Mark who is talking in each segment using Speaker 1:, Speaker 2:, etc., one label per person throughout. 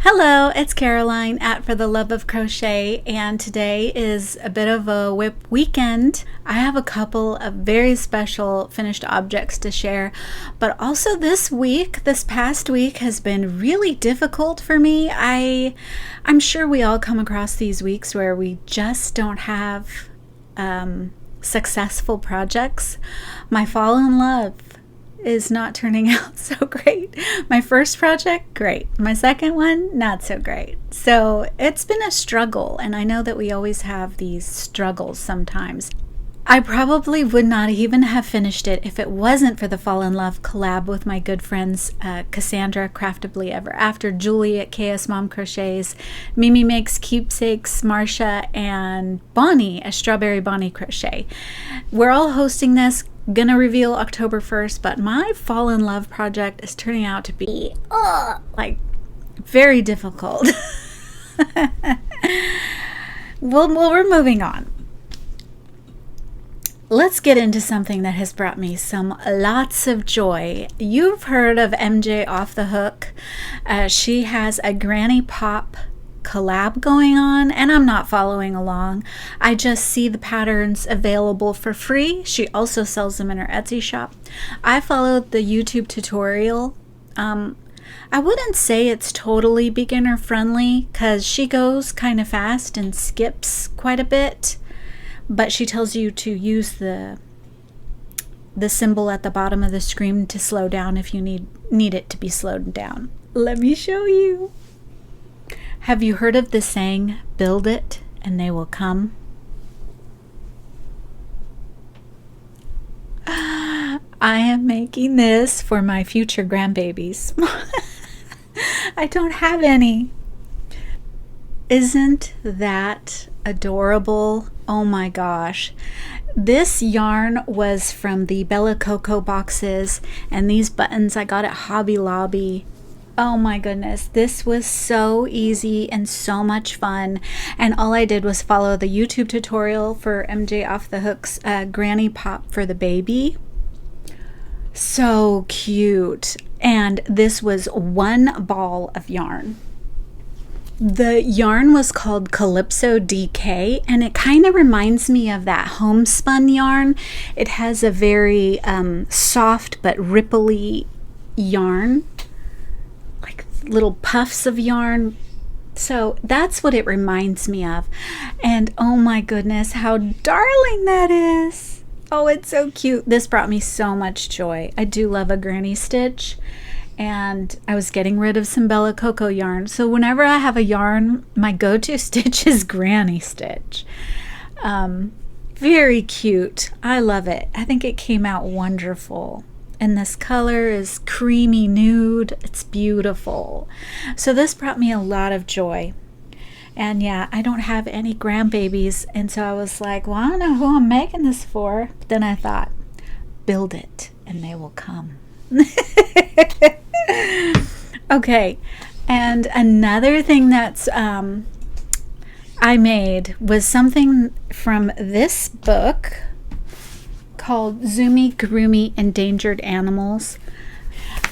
Speaker 1: Hello, it's Caroline at For the Love of Crochet, and today is a bit of a WIP weekend. I have a couple of very special finished objects to share, but also this past week has been really difficult for me. I'm sure we all come across these weeks where we just don't have successful projects. My fall in love is not turning out so great. My first project, great. My second one, not so great. So it's been a struggle, and I know that we always have these struggles sometimes. I probably would not even have finished it if it wasn't for the Fall in Love collab with my good friends Cassandra, Craftably Ever After, Julie at KS Mom Crochets, Mimi Makes Keepsakes, Marcia, and Bonnie at Strawberry Bonnie Crochet. We're all hosting this. Gonna reveal October 1st, but my Fall in Love project is turning out to be very difficult. Well, we're moving on. Let's get into something that has brought me lots of joy. You've heard of MJ Off the Hook. She has a Granny Pop collab going on, and I'm not following along. I just see the patterns available for free. She also sells them in her Etsy shop. I followed the YouTube tutorial. I wouldn't say it's totally beginner friendly because she goes kind of fast and skips quite a bit, but she tells you to use the symbol at the bottom of the screen to slow down if you need it to be slowed down. Let me show you. Have you heard of the saying, build it and they will come? I am making this for my future grandbabies. I don't have any. Isn't that adorable? Oh my gosh. This yarn was from the Bella Coco boxes, and these buttons I got at Hobby Lobby. Oh my goodness, this was so easy and so much fun, and all I did was follow the YouTube tutorial for MJ Off the Hook's Granny Pop for the baby. So cute. And this was one ball of yarn. The yarn was called Calypso DK, and it kind of reminds me of that homespun yarn. It has a very soft but ripply yarn, like little puffs of yarn. So that's what it reminds me of. And oh my goodness, how darling that is. Oh, it's so cute. This brought me so much joy. I do love a granny stitch, and I was getting rid of some Bella Coco yarn. So whenever I have a yarn, my go-to stitch is granny stitch. Very cute. I love it. I think it came out wonderful. And this color is creamy nude. It's beautiful. So this brought me a lot of joy. And yeah, I don't have any grandbabies, and so I was like, well, I don't know who I'm making this for. But then I thought, build it and they will come. Okay, and another thing that's I made was something from this book called Zoomigurumi, Endangered Animals.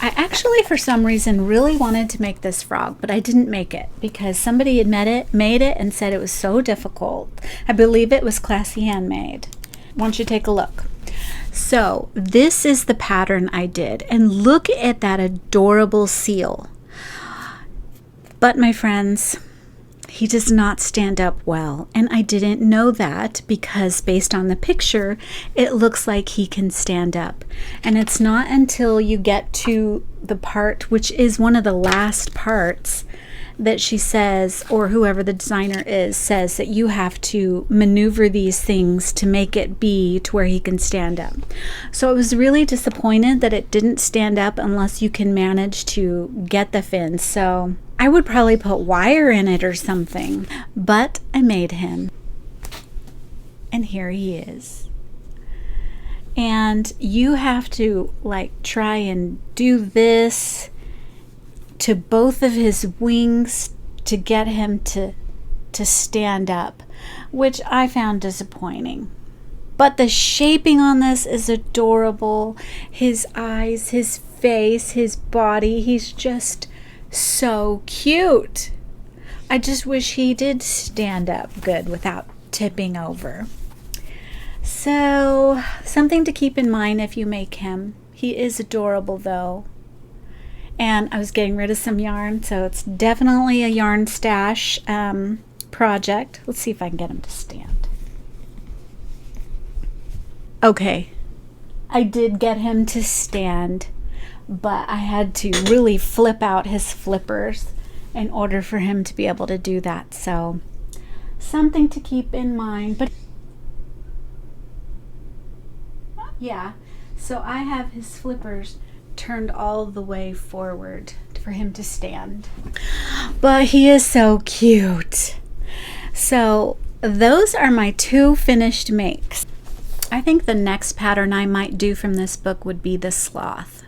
Speaker 1: I actually, for some reason, really wanted to make this frog, but I didn't make it because somebody had made it and said it was so difficult. I believe it was Classy Handmade. Why don't you take a look? So this is the pattern I did, and look at that adorable seal. But my friends, he does not stand up well, and I didn't know that because based on the picture, it looks like he can stand up. And it's not until you get to the part, which is one of the last parts, that she says, or whoever the designer is, says that you have to maneuver these things to make it be to where he can stand up. So I was really disappointed that it didn't stand up unless you can manage to get the fins. So I would probably put wire in it or something, but I made him. And here he is. And you have to try and do this to both of his wings to get him to stand up, which I found disappointing. But the shaping on this is adorable. His eyes, his face, his body, he's just So cute. I just wish he did stand up good without tipping over. So, something to keep in mind if you make him. He is adorable though. And I was getting rid of some yarn, so it's definitely a yarn stash project. Let's see if I can get him to stand. Okay, I did get him to stand, but I had to really flip out his flippers in order for him to be able to do that. So, something to keep in mind. But yeah, so I have his flippers turned all the way forward for him to stand. But he is so cute. So those are my 2 finished makes. I think the next pattern I might do from this book would be the sloth.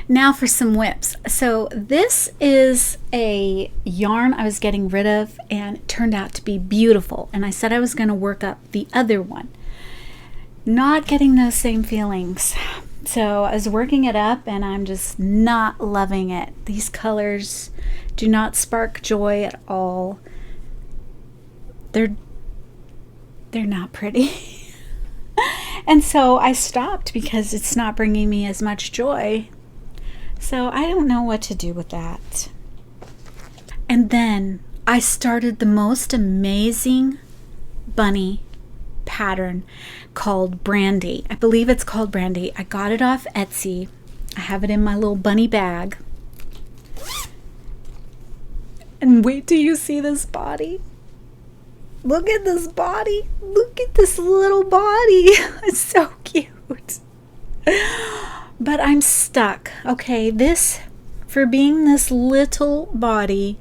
Speaker 1: Now for some WIPS. So this is a yarn I was getting rid of and it turned out to be beautiful. And I said I was going to work up the other one. Not getting those same feelings. So I was working it up and I'm just not loving it. These colors do not spark joy at all. They're not pretty. And so I stopped because it's not bringing me as much joy. So I don't know what to do with that. And then I started the most amazing bunny pattern called Brandy. I believe it's called Brandy. I got it off Etsy. I have it in my little bunny bag. And wait till you see this body. Look at this body. Look at this little body. It's so cute. But I'm stuck. Okay, this, for being this little body,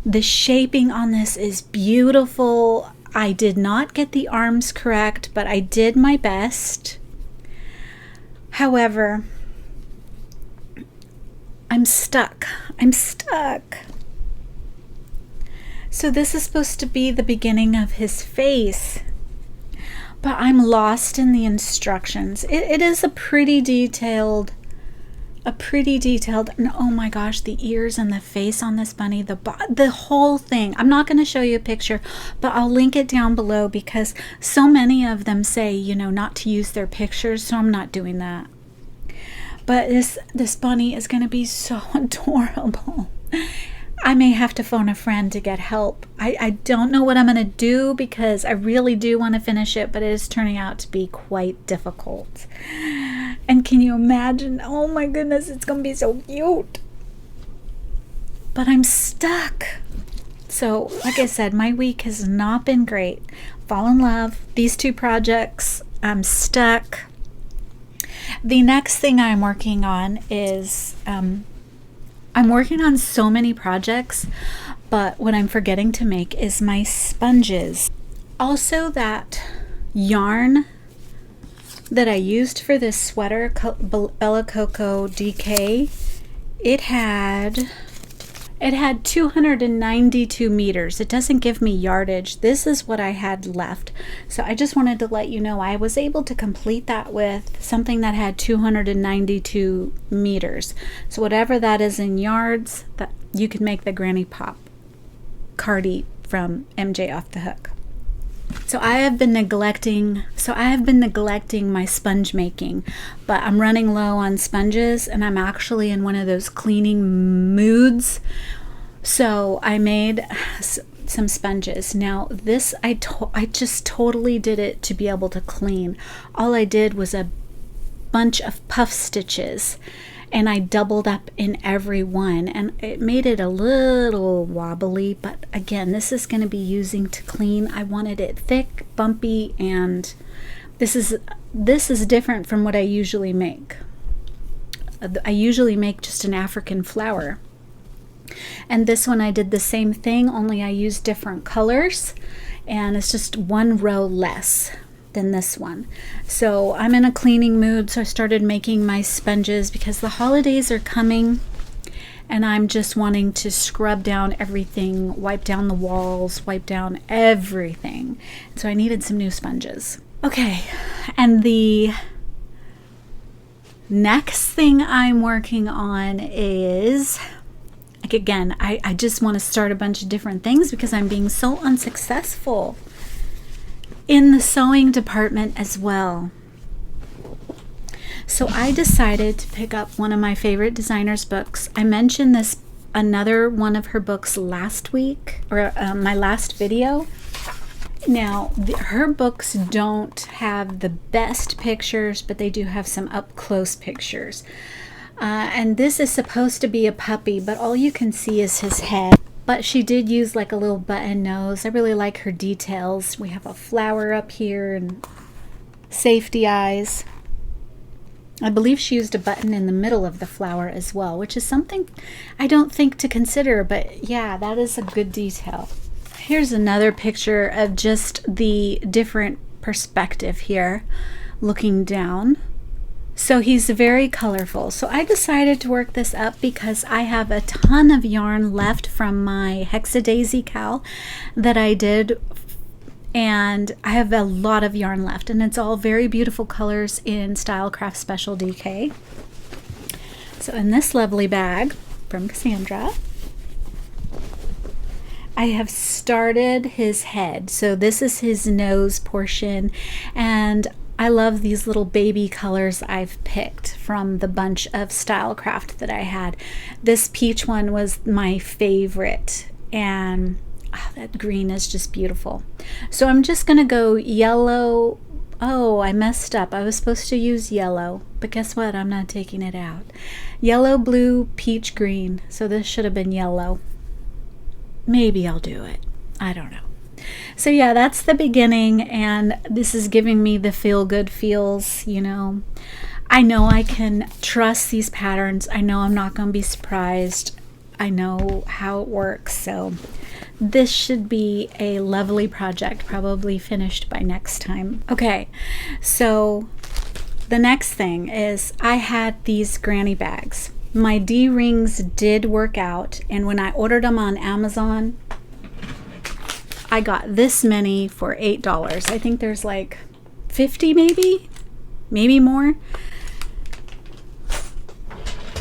Speaker 1: the shaping on this is beautiful. I did not get the arms correct, but I did my best. However, I'm stuck. I'm stuck. So this is supposed to be the beginning of his face, but I'm lost in the instructions. It is a pretty detailed, and oh my gosh, the ears and the face on this bunny, the whole thing. I'm not going to show you a picture, but I'll link it down below because so many of them say, you know, not to use their pictures, so I'm not doing that. But this bunny is going to be so adorable. I may have to phone a friend to get help. I don't know what I'm going to do because I really do want to finish it, but it is turning out to be quite difficult. And can you imagine? Oh my goodness, it's going to be so cute. But I'm stuck. So, like I said, my week has not been great. Fall in love, these 2 projects, I'm stuck. The next thing I'm working on is, I'm working on so many projects, but what I'm forgetting to make is my sponges. Also, that yarn that I used for this sweater, Bella Coco DK, it had 292 meters. It doesn't give me yardage. This is what I had left. So I just wanted to let you know I was able to complete that with something that had 292 meters. So whatever that is in yards, that you can make the Granny Pop Cardi from MJ Off the Hook. So I have been neglecting my sponge making, but I'm running low on sponges and I'm actually in one of those cleaning moods. So I made some sponges. Now this, I just totally did it to be able to clean. All I did was a bunch of puff stitches and I doubled up in every one and it made it a little wobbly, but again, this is going to be using to clean. I wanted it thick, bumpy, and this is different from what I usually make. I usually make just an African flower. And this one I did the same thing, only I used different colors and it's just 1 row less than this one. So I'm in a cleaning mood, so I started making my sponges because the holidays are coming and I'm just wanting to scrub down everything, wipe down the walls, wipe down everything. So I needed some new sponges. Okay, and the next thing I'm working on is Like, again, I just want to start a bunch of different things because I'm being so unsuccessful in the sewing department as well. So I decided to pick up one of my favorite designers' books. I mentioned this, another one of her books last week, or my last video. Now, her books don't have the best pictures, but they do have some up-close pictures. And this is supposed to be a puppy, but all you can see is his head. But she did use like a little button nose. I really like her details. We have a flower up here and safety eyes. I believe she used a button in the middle of the flower as well, which is something I don't think to consider, but yeah, that is a good detail. Here's another picture of just the different perspective here, looking down. So he's very colorful. So I decided to work this up because I have a ton of yarn left from my Hexadaisy cowl that I did, and I have a lot of yarn left, and it's all very beautiful colors in Stylecraft Special DK. So in this lovely bag from Cassandra, I have started his head. So this is his nose portion, and I love these little baby colors I've picked from the bunch of Stylecraft that I had. This peach one was my favorite, and that green is just beautiful. So I'm just gonna go yellow. Oh, I messed up. I was supposed to use yellow, but guess what? I'm not taking it out. Yellow, blue, peach, green. So this should have been yellow. Maybe I'll do it. I don't know. So yeah, that's the beginning, and this is giving me the feel-good feels, you know. I know I can trust these patterns. I know I'm not going to be surprised. I know how it works, so this should be a lovely project, probably finished by next time. Okay, so the next thing is I had these granny bags. My D-rings did work out, and when I ordered them on Amazon, I got this many for $8. I think there's like 50 maybe more.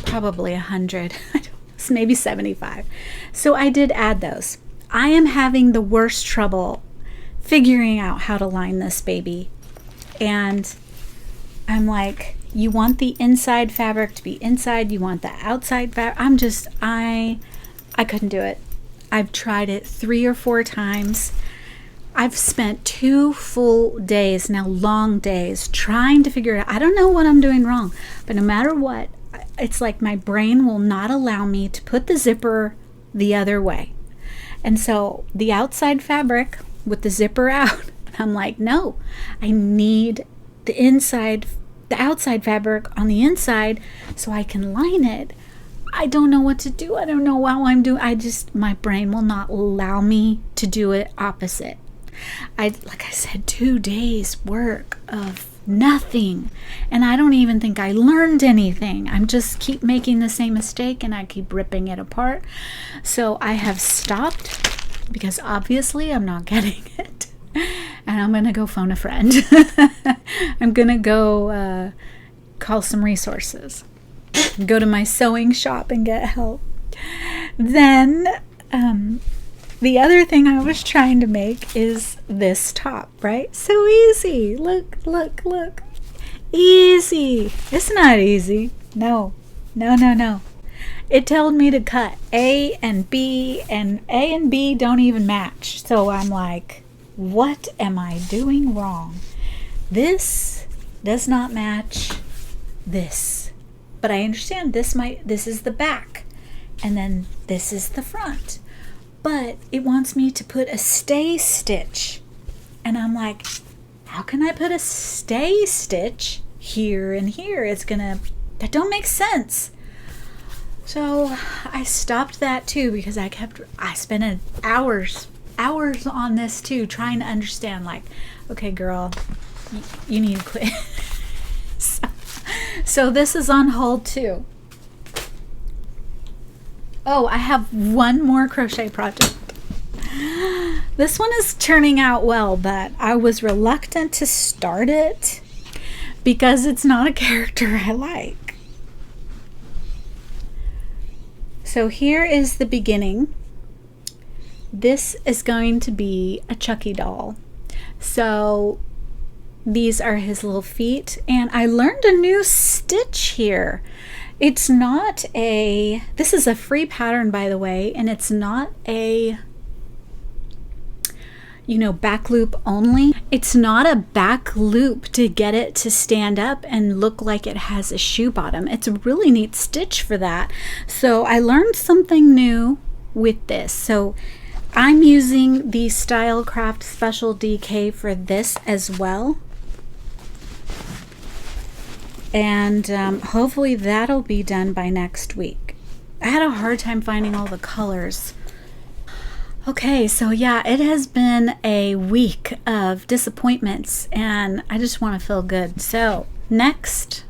Speaker 1: Probably 100, maybe 75. So I did add those. I am having the worst trouble figuring out how to line this baby. And I'm like, you want the inside fabric to be inside, you want the outside fabric. I couldn't do it. I've tried it 3 or 4 times. I've spent 2 full days, now long days, trying to figure it out. I don't know what I'm doing wrong, but no matter what, it's like my brain will not allow me to put the zipper the other way. And so the outside fabric with the zipper out, I'm like, no, I need the outside fabric on the inside so I can line it. I don't know what to do. I don't know how I'm doing. My brain will not allow me to do it opposite. Like I said, 2 days work of nothing. And I don't even think I learned anything. I'm just keep making the same mistake and I keep ripping it apart. So I have stopped because obviously I'm not getting it. And I'm going to go phone a friend. I'm going to go call some resources. Go to my sewing shop and get help. Then the other thing I was trying to make is this top, right? So easy. Look. Easy. It's not easy. No. It told me to cut A and B, and A and B don't even match. So I'm like, what am I doing wrong? This does not match this. But I understand this is the back, and then this is the front. But it wants me to put a stay stitch. And I'm like, how can I put a stay stitch here and here? That don't make sense. So I stopped that too because I spent hours on this too, trying to understand, like, okay, girl, you need to quit. So this is on hold too. Oh, I have one more crochet project. This one is turning out well, but I was reluctant to start it because it's not a character I like. So here is the beginning. This is going to be a Chucky doll. So these are his little feet, and I learned a new stitch here. It's not a, this is a free pattern, by the way, and it's not a, you know, back loop only. It's not a back loop to get it to stand up and look like it has a shoe bottom. It's a really neat stitch for that. So I learned something new with this. So I'm using the Stylecraft Special DK for this as well. And hopefully that'll be done by next week. I had a hard time finding all the colors. Okay, so yeah, it has been a week of disappointments, and I just want to feel good. So next,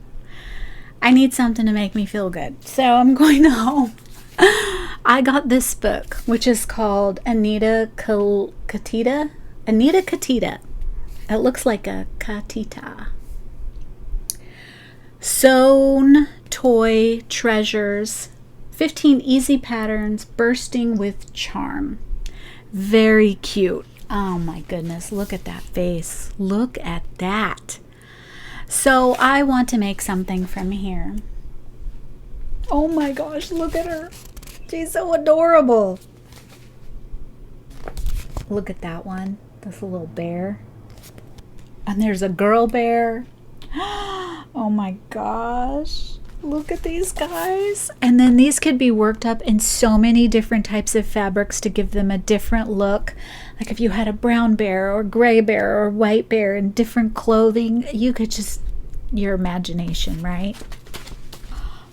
Speaker 1: I need something to make me feel good. So I'm going home. I got this book, which is called Anita Katita. Anita Katita. It looks like a Katita. Sewn Toy Treasures, 15 Easy Patterns Bursting with Charm. Very cute. Oh my goodness, look at that face. Look at that. So I want to make something from here. Oh my gosh, look at her. She's so adorable. Look at that one. This little bear. And there's a girl bear. Oh my gosh, look at these guys. And then these could be worked up in so many different types of fabrics to give them a different look. Like if you had a brown bear or gray bear or white bear in different clothing, you could just, your imagination, right?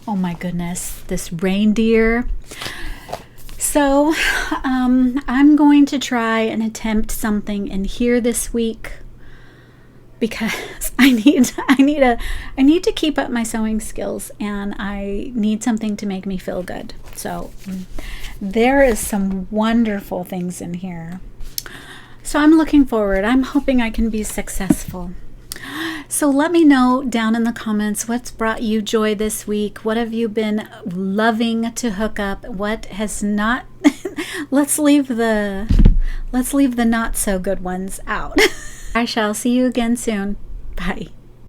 Speaker 1: Oh my goodness, this reindeer. So I'm going to try and attempt something in here this week, because I need to keep up my sewing skills, and I need something to make me feel good. So there is some wonderful things in here. So I'm looking forward. I'm hoping I can be successful. So let me know down in the comments what's brought you joy this week. What have you been loving to hook up? What has not? Let's leave the not so good ones out. I shall see you again soon. Bye.